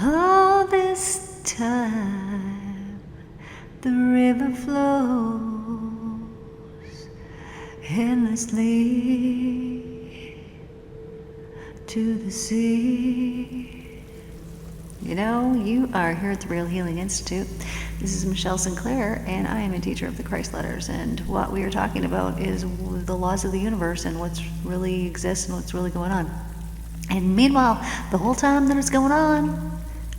All this time the river flows endlessly to the sea. You know, you are here at the Real Healing Institute. This is Michelle Sinclair, and I am a teacher of the Christ Letters. And what we are talking about is the laws of the universe and what's really exists and what's really going on. And meanwhile, the whole time that it's going on,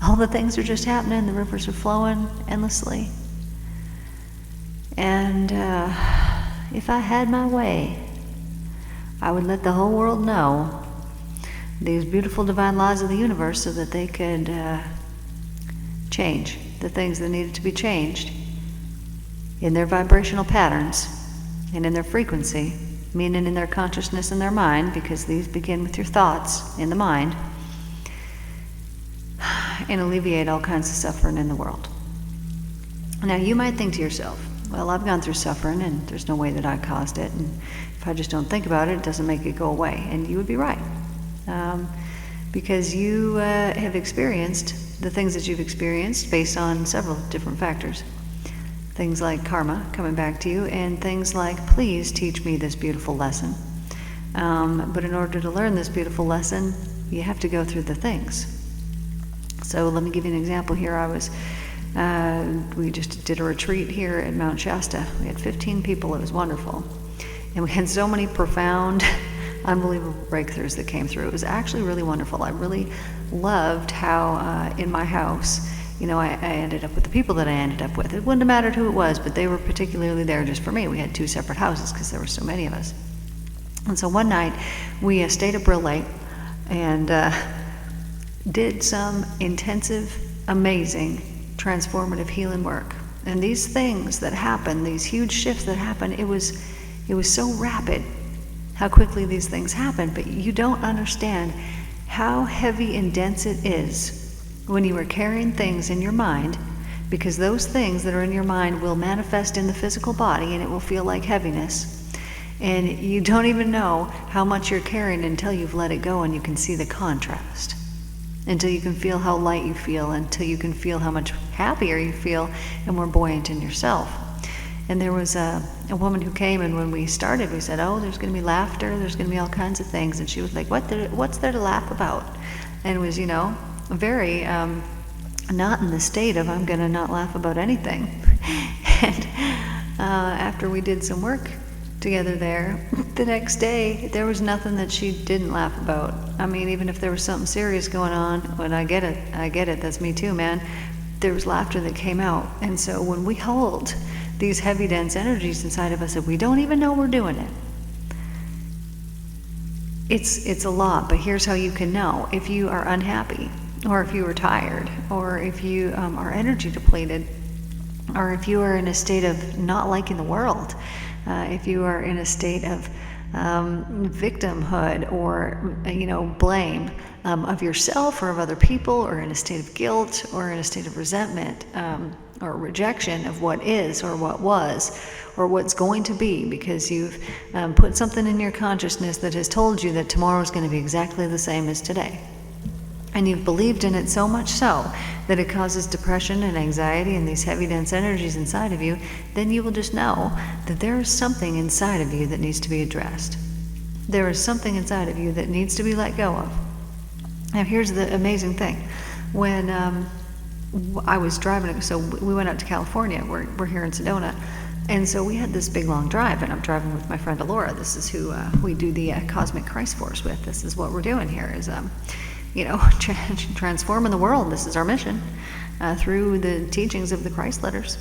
all the things are just happening. The rivers are flowing endlessly. And if I had my way, I would let the whole world know these beautiful divine laws of the universe so that they could change the things that needed to be changed in their vibrational patterns and in their frequency, meaning in their consciousness and their mind, because these begin with your thoughts in the mind, and alleviate all kinds of suffering in the world. Now, you might think to yourself, well, I've gone through suffering and there's no way that I caused it, and if I just don't think about it, it doesn't make it go away. And you would be right. Because you have experienced the things that you've experienced based on several different factors. Things like karma coming back to you, and things like, please teach me this beautiful lesson. But in order to learn this beautiful lesson, you have to go through the things. So let me give you an example here. We just did a retreat here at Mount Shasta. We had 15 people. It was wonderful. And we had so many profound, unbelievable breakthroughs that came through. It was actually really wonderful. I really loved how in my house, you know, I ended up with the people that I ended up with. It wouldn't have mattered who it was, but they were particularly there just for me. We had 2 separate houses because there were so many of us. And so one night we stayed up real late and did some intensive, amazing, transformative healing work. And these things that happen, these huge shifts that happen, it was so rapid how quickly these things happen, but you don't understand how heavy and dense it is when you are carrying things in your mind, because those things that are in your mind will manifest in the physical body and it will feel like heaviness. And you don't even know how much you're carrying until you've let it go and you can see the contrast. Until you can feel how light you feel, until you can feel how much happier you feel and more buoyant in yourself. And there was a woman who came, and when we started, we said, oh, there's going to be laughter, there's going to be all kinds of things. And she was like, what's there to laugh about? And it was, you know, very not in the state of I'm going to not laugh about anything. And after we did some work together there, the next day, there was nothing that she didn't laugh about. I mean, even if there was something serious going on, when I get it, that's me too, man. There was laughter that came out. And so when we hold these heavy, dense energies inside of us that we don't even know we're doing it, it's a lot. But here's how you can know. If you are unhappy, or if you are tired, or if you are energy depleted, or if you are in a state of not liking the world, if you are in a state of victimhood or, you know, blame of yourself or of other people, or in a state of guilt, or in a state of resentment, or rejection of what is or what was or what's going to be, because you've put something in your consciousness that has told you that tomorrow is going to be exactly the same as today. And you've believed in it so much so that it causes depression and anxiety and these heavy, dense energies inside of you, then you will just know that there is something inside of you that needs to be addressed. There is something inside of you that needs to be let go of. Now, here's the amazing thing. When I was driving, so we went out to California, we're here in Sedona, and so we had this big long drive, and I'm driving with my friend Alora. This is who we do the Cosmic Christ Force with. This is what we're doing here, is you know, transforming the world. This is our mission through the teachings of the Christ Letters.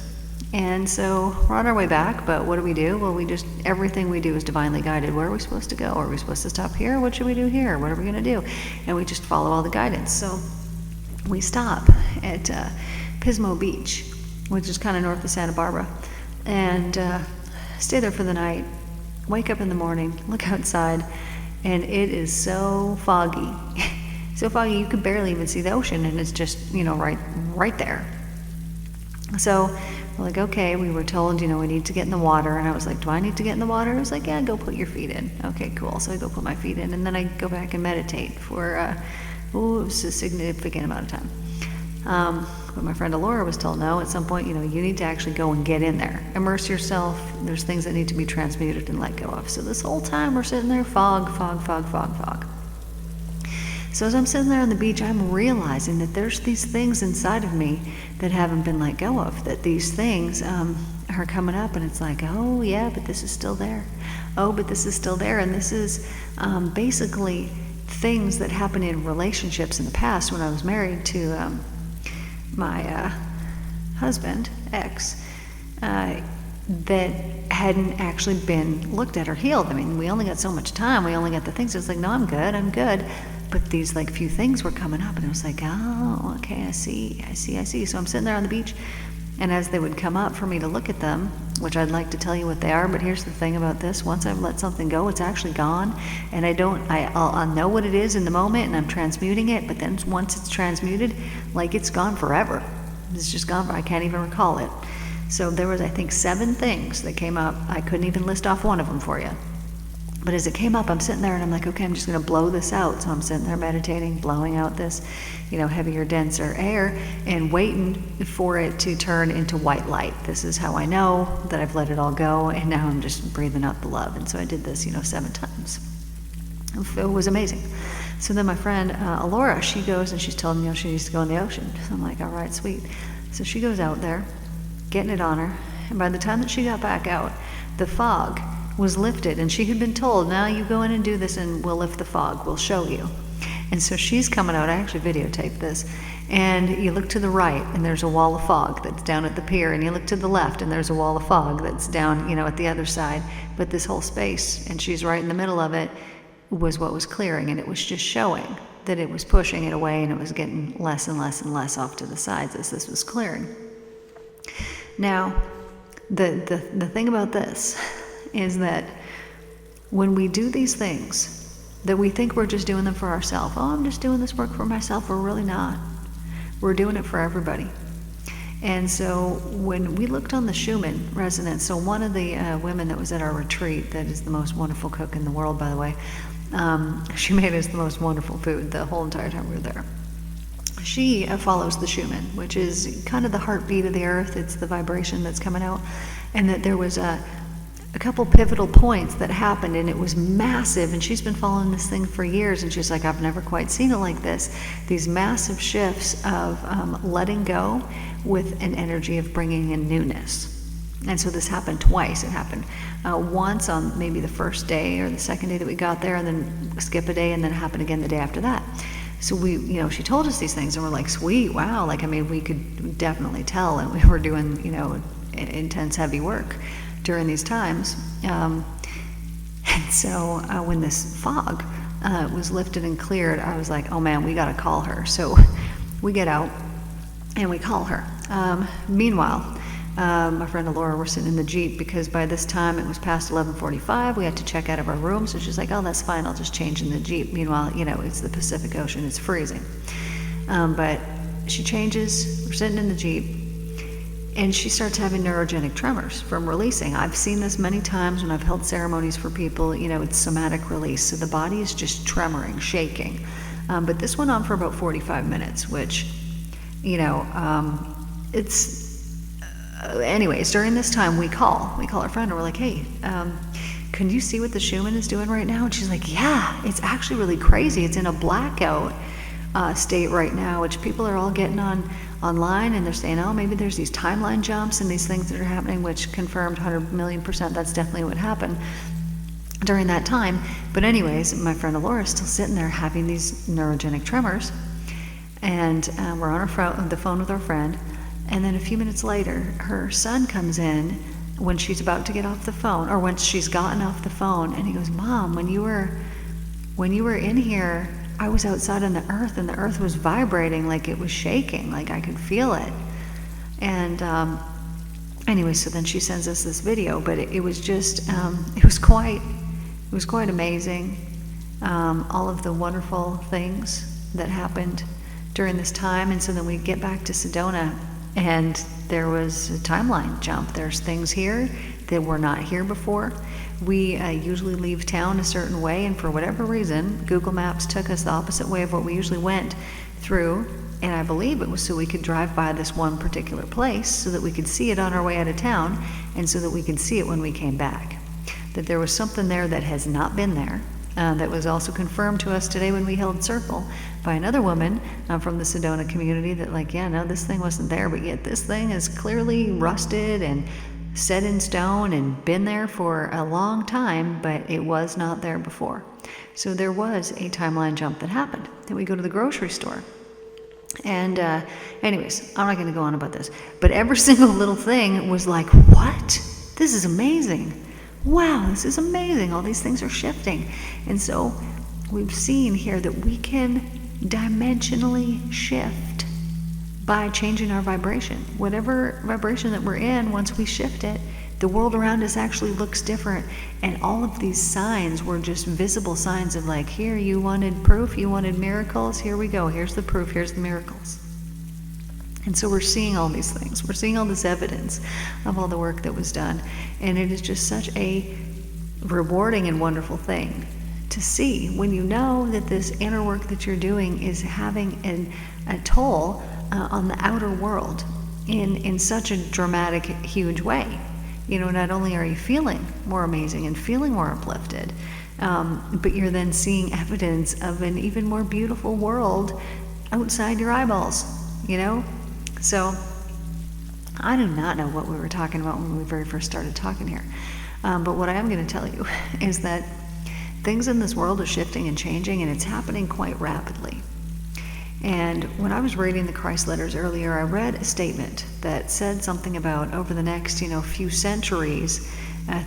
And so we're on our way back, but what do? Well, everything we do is divinely guided. Where are we supposed to go? Are we supposed to stop here? What should we do here? What are we going to do? And we just follow all the guidance. So we stop at Pismo Beach, which is kind of north of Santa Barbara, and stay there for the night, wake up in the morning, look outside, and it is so foggy. So foggy you could barely even see the ocean, and it's just, you know, right there. So we're like, okay, we were told, you know, we need to get in the water. And I was like, do I need to get in the water? I was like, yeah, go put your feet in. Okay, cool. So I go put my feet in, and then I go back and meditate for, it was a significant amount of time. But my friend Alora was told, no, at some point, you need to actually go and get in there. Immerse yourself. There's things that need to be transmuted and let go of. So this whole time we're sitting there, fog, fog, fog, fog, fog. So as I'm sitting there on the beach, I'm realizing that there's these things inside of me that haven't been let go of, that these things are coming up, and it's like, oh yeah, but this is still there. Oh, but this is still there. And this is basically things that happened in relationships in the past when I was married to my husband, ex, that hadn't actually been looked at or healed. I mean, we only got so much time. We only got the things. It's like, no, I'm good. But these few things were coming up, and it was like, oh, okay, I see. So I'm sitting there on the beach, and as they would come up for me to look at them, which I'd like to tell you what they are, but here's the thing about this: once I've let something go, it's actually gone, and I'll know what it is in the moment, and I'm transmuting it. But then once it's transmuted, it's gone forever. It's just gone. I can't even recall it. So there was, I think, 7 things that came up. I couldn't even list off one of them for you. But as it came up, I'm sitting there and I'm like, okay, I'm just going to blow this out. So I'm sitting there meditating, blowing out this, heavier, denser air, and waiting for it to turn into white light. This is how I know that I've let it all go, and now I'm just breathing out the love. And so I did this, 7 times. It was amazing. So then my friend Alora, she goes and she's telling me she needs to go in the ocean. So I'm like, all right, sweet. So she goes out there, getting it on her, and by the time that she got back out, the fog was lifted, and she had been told, now you go in and do this and we'll lift the fog, we'll show you. And so she's coming out. I actually videotaped this, and you look to the right and there's a wall of fog that's down at the pier, and you look to the left and there's a wall of fog that's down at the other side. But this whole space, and she's right in the middle of it, was what was clearing, and it was just showing that it was pushing it away, and it was getting less and less and less off to the sides as this was clearing. Now the thing about this is that when we do these things, that we think we're just doing them for ourselves. Oh, I'm just doing this work for myself. We're really not. We're doing it for everybody. And so when we looked on the Schumann resonance, so one of the women that was at our retreat, that is the most wonderful cook in the world, by the way, she made us the most wonderful food the whole entire time we were there. She follows the Schumann, which is kind of the heartbeat of the earth. It's the vibration that's coming out. And that there was a couple pivotal points that happened, and it was massive, and she's been following this thing for years, and she's like, I've never quite seen it like this. These massive shifts of letting go with an energy of bringing in newness. And so this happened twice. It happened once on maybe the first day or the second day that we got there, and then skip a day, and then it happened again the day after that. So we, she told us these things, and we're like, sweet, wow. We could definitely tell, and we were doing, intense, heavy work during these times. And so when this fog was lifted and cleared, I was like, oh man, we got to call her. So we get out and we call her. Meanwhile, my friend Alora, we're sitting in the Jeep, because by this time it was past 11:45. We had to check out of our room. So she's like, oh, that's fine. I'll just change in the Jeep. Meanwhile, it's the Pacific Ocean. It's freezing. But she changes. We're sitting in the Jeep. And she starts having neurogenic tremors from releasing. I've seen this many times when I've held ceremonies for people. It's somatic release. So the body is just tremoring, shaking. But this went on for about 45 minutes, which, it's... anyways, during this time, we call our friend, and we're like, hey, can you see what the Schumann is doing right now? And she's like, yeah, it's actually really crazy. It's in a blackout state right now, which people are all getting online, and they're saying, oh, maybe there's these timeline jumps and these things that are happening, which confirmed 100,000,000% that's definitely what happened during that time. But anyways, my friend Alora is still sitting there having these neurogenic tremors, and we're on the phone with our friend, and then a few minutes later, her son comes in when she's about to get off the phone, or when she's gotten off the phone, and he goes, Mom, when you were in here, I was outside on the earth, and the earth was vibrating, like it was shaking, like I could feel it. And anyway, so then she sends us this video, but it was just, it was quite amazing. All of the wonderful things that happened during this time. And so then we get back to Sedona, and there was a timeline jump. There's things here that were not here before. We usually leave town a certain way, and for whatever reason, Google Maps took us the opposite way of what we usually went through, And I believe it was so we could drive by this one particular place, so that we could see it on our way out of town, and so that we could see it when we came back. That there was something there that has not been there. That was also confirmed to us today when we held circle by another woman from the Sedona community, that like, yeah, no, this thing wasn't there, but yet this thing is clearly rusted and set in stone and been there for a long time, but it was not there before. So there was a timeline jump that happened. Then we go to the grocery store. And anyways, I'm not going to go on about this, but every single little thing was like, what? This is amazing. Wow, this is amazing. All these things are shifting. And so we've seen here that we can dimensionally shift by changing our vibration. Whatever vibration that we're in, once we shift it, the world around us actually looks different. And all of these signs were just visible signs of like, here, you wanted proof, you wanted miracles, here we go, here's the proof, here's the miracles. And so we're seeing all these things. We're seeing all this evidence of all the work that was done. And it is just such a rewarding and wonderful thing to see when you know that this inner work that you're doing is having a toll on the outer world in such a dramatic, huge way. You know, not only are you feeling more amazing and feeling more uplifted, but you're then seeing evidence of an even more beautiful world outside your eyeballs, you know? So I do not know what we were talking about when we very first started talking here. But what I am going to tell you is that things in this world are shifting and changing, and it's happening quite rapidly. And when I was reading the Christ letters earlier, I read a statement that said something about over the next, few centuries,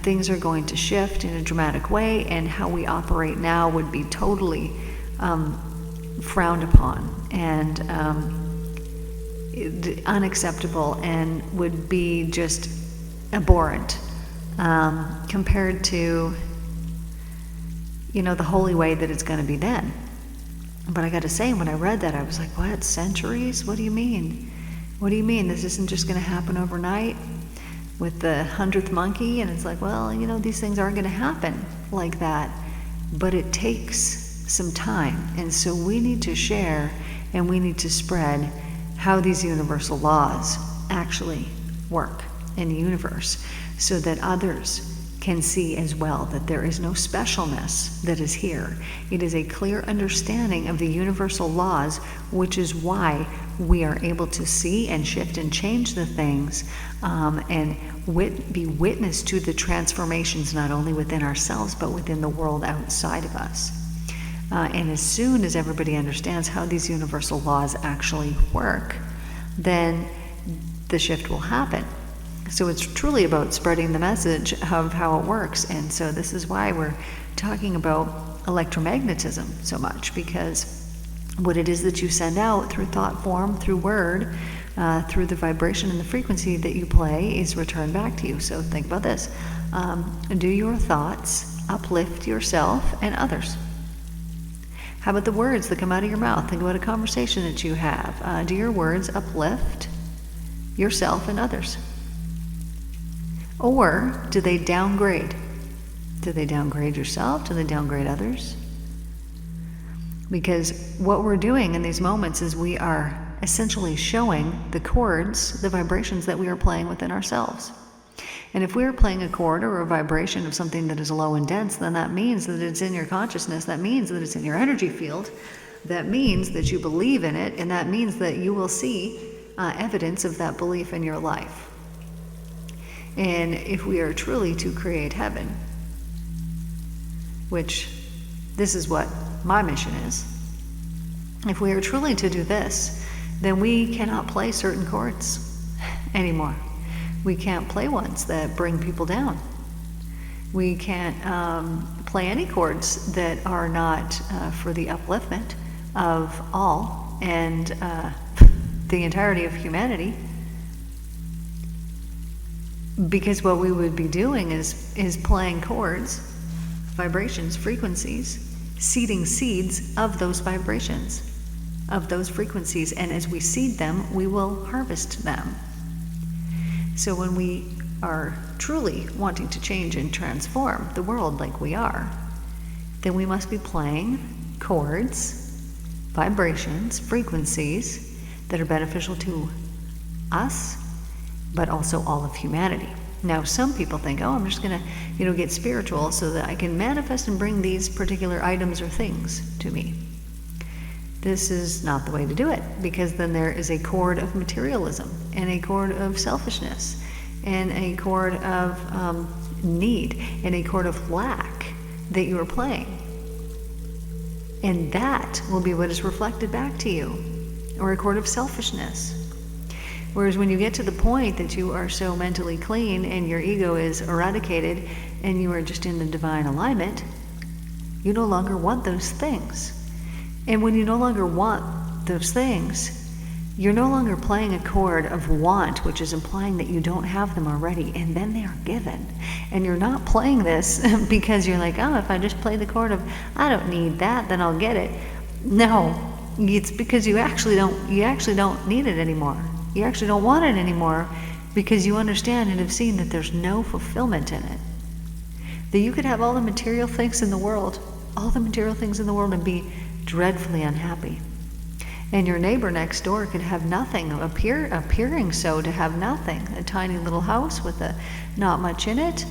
things are going to shift in a dramatic way, and how we operate now would be totally frowned upon and unacceptable, and would be just abhorrent compared to, the holy way that it's going to be then. But I got to say, when I read that, I was like, what, centuries? What do you mean? What do you mean? This isn't just going to happen overnight with the 100th monkey? And it's like, well, these things aren't going to happen like that. But it takes some time. And so we need to share and we need to spread how these universal laws actually work in the universe, so that others can see as well that there is no specialness that is here. It is a clear understanding of the universal laws, which is why we are able to see and shift and change the things, and be witness to the transformations not only within ourselves but within the world outside of us. And as soon as everybody understands how these universal laws actually work, then the shift will happen. So it's truly about spreading the message of how it works. And so this is why we're talking about electromagnetism so much, because what it is that you send out through thought form, through word, through the vibration and the frequency that you play is returned back to you. So think about this. Do your thoughts uplift yourself and others? How about the words that come out of your mouth? Think about a conversation that you have. Do your words uplift yourself and others? Or do they downgrade? Do they downgrade yourself? Do they downgrade others? Because what we're doing in these moments is we are essentially showing the chords, the vibrations that we are playing within ourselves. And if we're playing a chord or a vibration of something that is low and dense, then that means that it's in your consciousness, that means that it's in your energy field, that means that you believe in it, and that means that you will see evidence of that belief in your life. And if we are truly to create heaven, which this is what my mission is, if we are truly to do this, then we cannot play certain chords anymore. We can't play ones that bring people down. We can't play any chords that are not for the upliftment of all and the entirety of humanity. Because what we would be doing is playing chords, vibrations, frequencies, seeding seeds of those vibrations, of those frequencies. And as we seed them, we will harvest them. So when we are truly wanting to change and transform the world like we are, then we must be playing chords, vibrations, frequencies that are beneficial to us, but also all of humanity. Now, some people think, oh, I'm just going to, get spiritual so that I can manifest and bring these particular items or things to me. This is not the way to do it, because then there is a cord of materialism and a cord of selfishness and a cord of need and a cord of lack that you are playing. And that will be what is reflected back to you, or a cord of selfishness. Whereas when you get to the point that you are so mentally clean and your ego is eradicated and you are just in the divine alignment, you no longer want those things. And when you no longer want those things, you're no longer playing a chord of want, which is implying that you don't have them already, and then they are given. And you're not playing this because you're like, oh, if I just play the chord of, I don't need that, then I'll get it. No, it's because you actually don't need it anymore. You actually don't want it anymore because you understand and have seen that there's no fulfillment in it. That you could have all the material things in the world, and be dreadfully unhappy. And your neighbor next door could have nothing, appearing so to have nothing, a tiny little house with not much in it,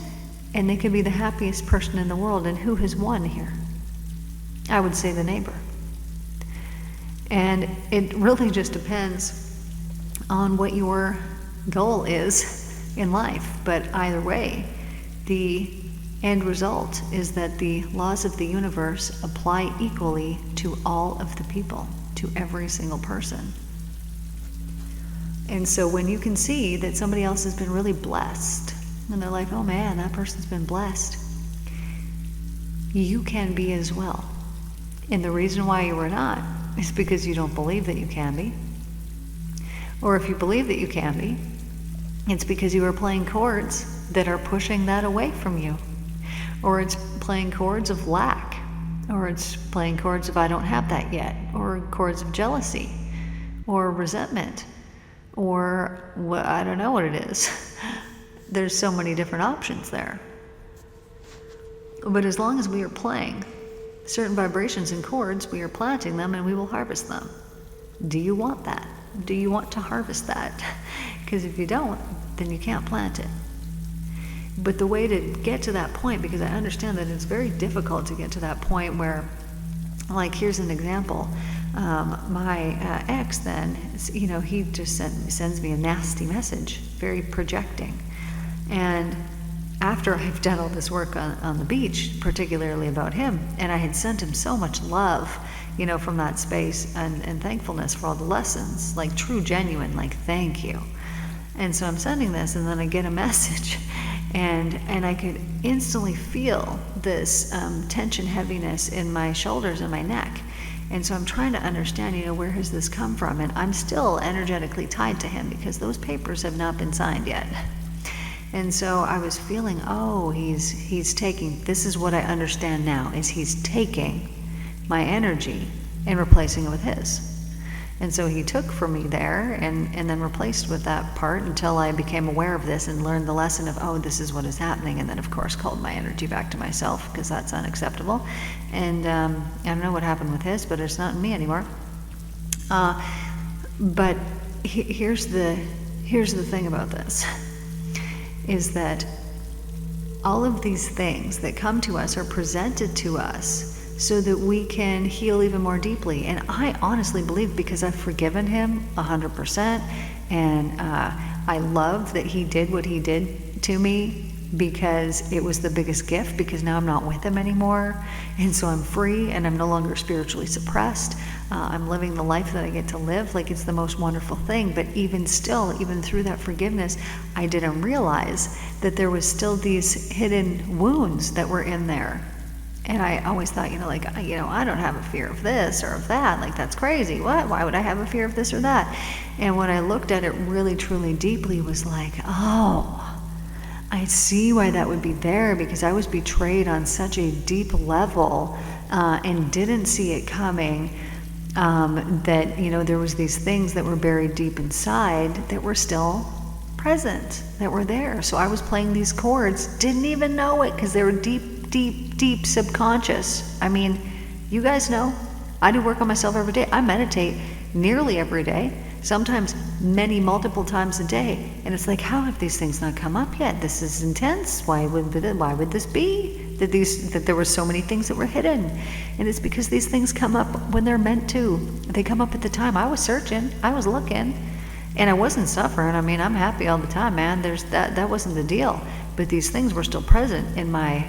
and they could be the happiest person in the world. And who has won here? I would say the neighbor. And it really just depends on what your goal is in life. But either way, the end result is that the laws of the universe apply equally to all of the people, to every single person. And so when you can see that somebody else has been really blessed, and they're like, oh man, that person's been blessed, you can be as well. And the reason why you are not is because you don't believe that you can be. Or if you believe that you can be, it's because you are playing chords that are pushing that away from you. Or it's playing chords of lack. Or it's playing chords of I don't have that yet. Or chords of jealousy. Or resentment. Or I don't know what it is. There's so many different options there. But as long as we are playing certain vibrations and chords, we are planting them and we will harvest them. Do you want that? Do you want to harvest that? Because if you don't, then you can't plant it. But the way to get to that point, because I understand that it's very difficult to get to that point where, like, here's an example. My ex then, he just sends me a nasty message, very projecting. And after I've done all this work on the beach, particularly about him, and I had sent him so much love, from that space and thankfulness for all the lessons, like true, genuine, like thank you. And so I'm sending this, and then I get a message, and I could instantly feel this tension, heaviness in my shoulders and my neck. And so I'm trying to understand, where has this come from? And I'm still energetically tied to him because those papers have not been signed yet. And so I was feeling, he's taking, this is what I understand now, is he's taking my energy and replacing it with his. And so he took from me there and then replaced with that part until I became aware of this and learned the lesson of, this is what is happening. And then, of course, called my energy back to myself because that's unacceptable. And I don't know what happened with his, but it's not in me anymore. But here's the thing about this, is that all of these things that come to us are presented to us so that we can heal even more deeply. And I honestly believe, because I've forgiven him 100%, and I love that he did what he did to me, because it was the biggest gift, because now I'm not with him anymore, and so I'm free and I'm no longer spiritually suppressed. I'm living the life that I get to live. Like, it's the most wonderful thing. But even still, even through that forgiveness, I didn't realize that there was still these hidden wounds that were in there. And I always thought, I don't have a fear of this or of that. Like, that's crazy. What? Why would I have a fear of this or that? And when I looked at it really, truly deeply, was like, I see why that would be there, because I was betrayed on such a deep level and didn't see it coming, that, there was these things that were buried deep inside that were still present, that were there. So I was playing these chords, didn't even know it, because they were deep, deep, deep subconscious. I mean, you guys know, I do work on myself every day. I meditate nearly every day. sometimes multiple times a day. And it's like, how have these things not come up yet? This is intense. Why would this be? That there were so many things that were hidden. And it's because these things come up when they're meant to. They come up at the time. I was searching, I was looking, and I wasn't suffering. I mean, I'm happy all the time, man. That wasn't the deal. But these things were still present in my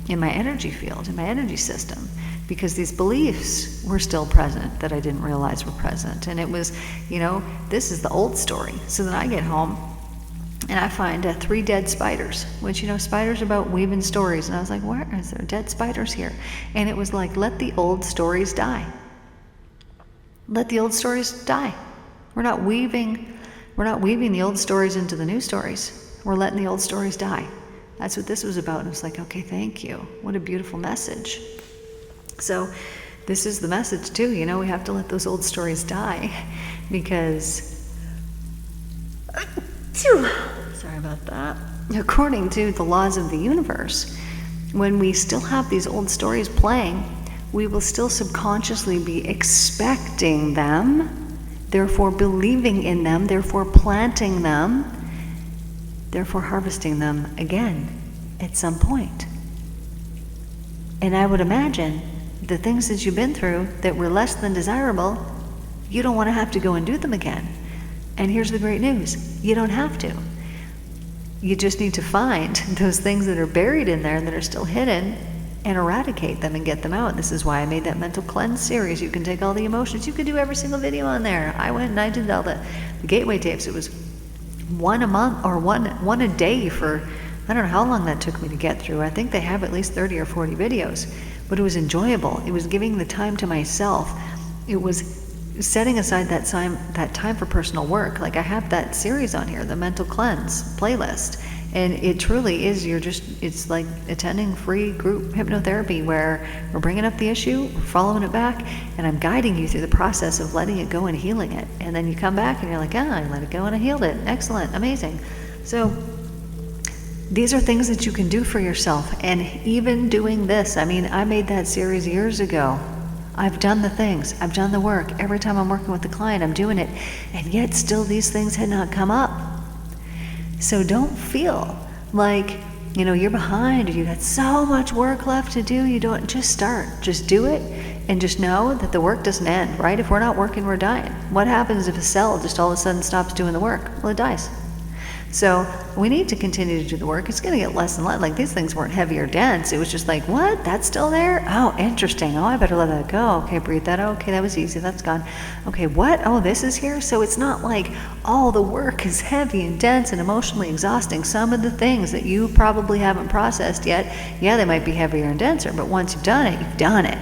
energy field, in my energy system, because these beliefs were still present that I didn't realize were present. And it was, this is the old story. So then I get home and I find 3 dead spiders, which, spiders are about weaving stories. And I was like, where is there dead spiders here? And it was like, let the old stories die. Let the old stories die. We're not weaving the old stories into the new stories. We're letting the old stories die. That's what this was about. And it's like, okay, thank you. What a beautiful message. So this is the message too, we have to let those old stories die, because, sorry about that, according to the laws of the universe, when we still have these old stories playing, we will still subconsciously be expecting them, therefore believing in them, therefore planting them, therefore harvesting them again at some point. And I would imagine the things that you've been through that were less than desirable, you don't want to have to go and do them again. And here's the great news. You don't have to. You just need to find those things that are buried in there that are still hidden and eradicate them and get them out. This is why I made that mental cleanse series. You can take all the emotions. You can do every single video on there. I went and I did all the gateway tapes. It was one a month or one a day for, I don't know how long that took me to get through. I think they have at least 30 or 40 videos. But it was enjoyable. It was giving the time to myself. It was setting aside that time for personal work. Like I have that series on here, the mental cleanse playlist. And it truly is, it's like attending free group hypnotherapy where we're bringing up the issue, we're following it back, and I'm guiding you through the process of letting it go and healing it. And then you come back and you're like, I let it go and I healed it. Excellent, amazing. So these are things that you can do for yourself. And even doing this, I made that series years ago. I've done the things, I've done the work. Every time I'm working with the client, I'm doing it. And yet still these things had not come up. So don't feel like, you're behind or you got so much work left to do. Just start, just do it. And just know that the work doesn't end, right? If we're not working, we're dying. What happens if a cell just all of a sudden stops doing the work? Well, it dies. So we need to continue to do the work. It's going to get less and less. Like these things weren't heavy or dense. It was just like, what? That's still there? Oh, interesting. Oh, I better let that go. Okay, breathe that. Okay, that was easy. That's gone. Okay, what? Oh, this is here? So it's not like all the work is heavy and dense and emotionally exhausting. Some of the things that you probably haven't processed yet, yeah, they might be heavier and denser, but once you've done it, you've done it.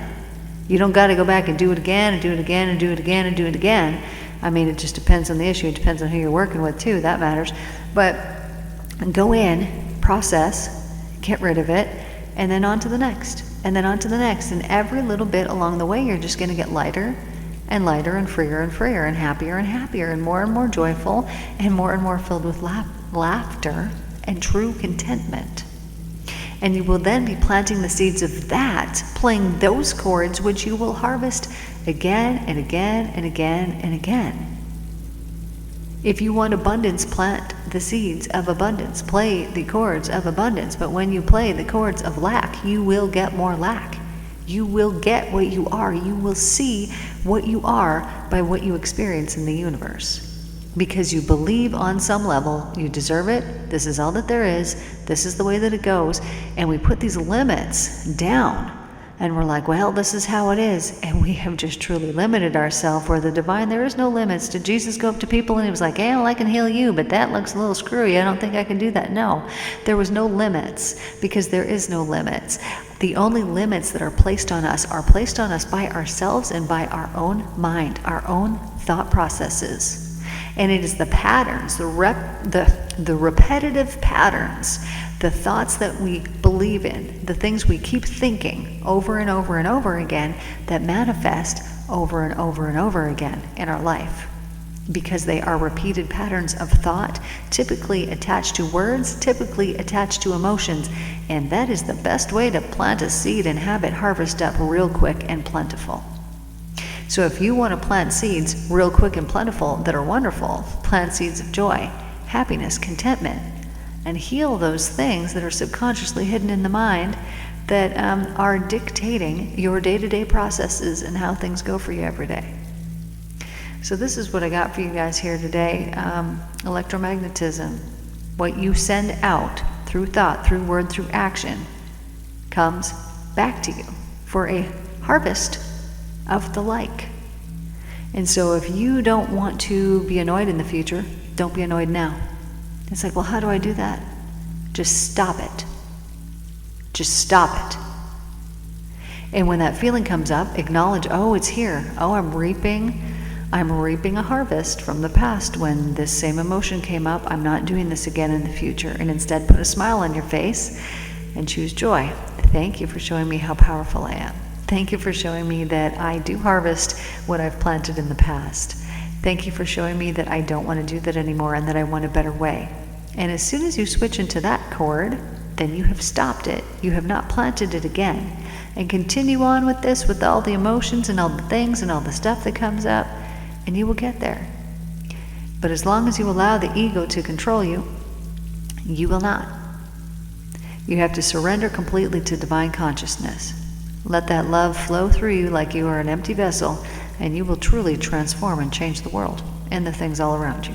You don't got to go back and do it again and do it again and do it again and do it again. It just depends on the issue. It depends on who you're working with too. That matters. But go in, process, get rid of it, and then on to the next, and then on to the next. And every little bit along the way, you're just going to get lighter and lighter and freer and happier and more joyful and more filled with laughter and true contentment. And you will then be planting the seeds of that, playing those chords, which you will harvest again and again and again and again. If you want abundance, plant the seeds of abundance. Play the chords of abundance. But when you play the chords of lack, you will get more lack. You will get what you are. You will see what you are by what you experience in the universe. Because you believe on some level you deserve it. This is all that there is. This is the way that it goes. And we put these limits down. And we're like, well, this is how it is. And we have just truly limited ourselves, where the divine, there is no limits. Did Jesus go up to people and he was like, hey, I can heal you, but that looks a little screwy. I don't think I can do that. No, there was no limits, because there is no limits. The only limits that are placed on us by ourselves and by our own mind, our own thought processes. And it is the patterns, the repetitive patterns, the thoughts that we believe in, the things we keep thinking over and over and over again, that manifest over and over and over again in our life. Because they are repeated patterns of thought, typically attached to words, typically attached to emotions. And that is the best way to plant a seed and have it harvest up real quick and plentiful. So if you want to plant seeds real quick and plentiful that are wonderful, plant seeds of joy, happiness, contentment, and heal those things that are subconsciously hidden in the mind that are dictating your day-to-day processes and how things go for you every day. So this is what I got for you guys here today. Electromagnetism. What you send out through thought, through word, through action, comes back to you for a harvest of the like. And so if you don't want to be annoyed in the future, don't be annoyed now. It's like, well, how do I do that? Just stop it. Just stop it. And when that feeling comes up, acknowledge, oh, it's here. Oh, I'm reaping a harvest from the past when this same emotion came up. I'm not doing this again in the future. And instead put a smile on your face and choose joy. Thank you for showing me how powerful I am. Thank you for showing me that I do harvest what I've planted in the past. Thank you for showing me that I don't want to do that anymore and that I want a better way. And as soon as you switch into that chord, then you have stopped it. You have not planted it again. And continue on with this, with all the emotions and all the things and all the stuff that comes up, and you will get there. But as long as you allow the ego to control you, you will not. You have to surrender completely to divine consciousness. Let that love flow through you like you are an empty vessel, and you will truly transform and change the world and the things all around you.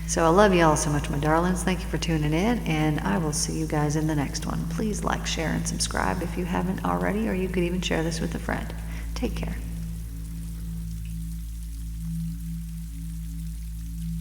So I love you all so much, my darlings. Thank you for tuning in, and I will see you guys in the next one. Please like, share, and subscribe if you haven't already, or you could even share this with a friend. Take care.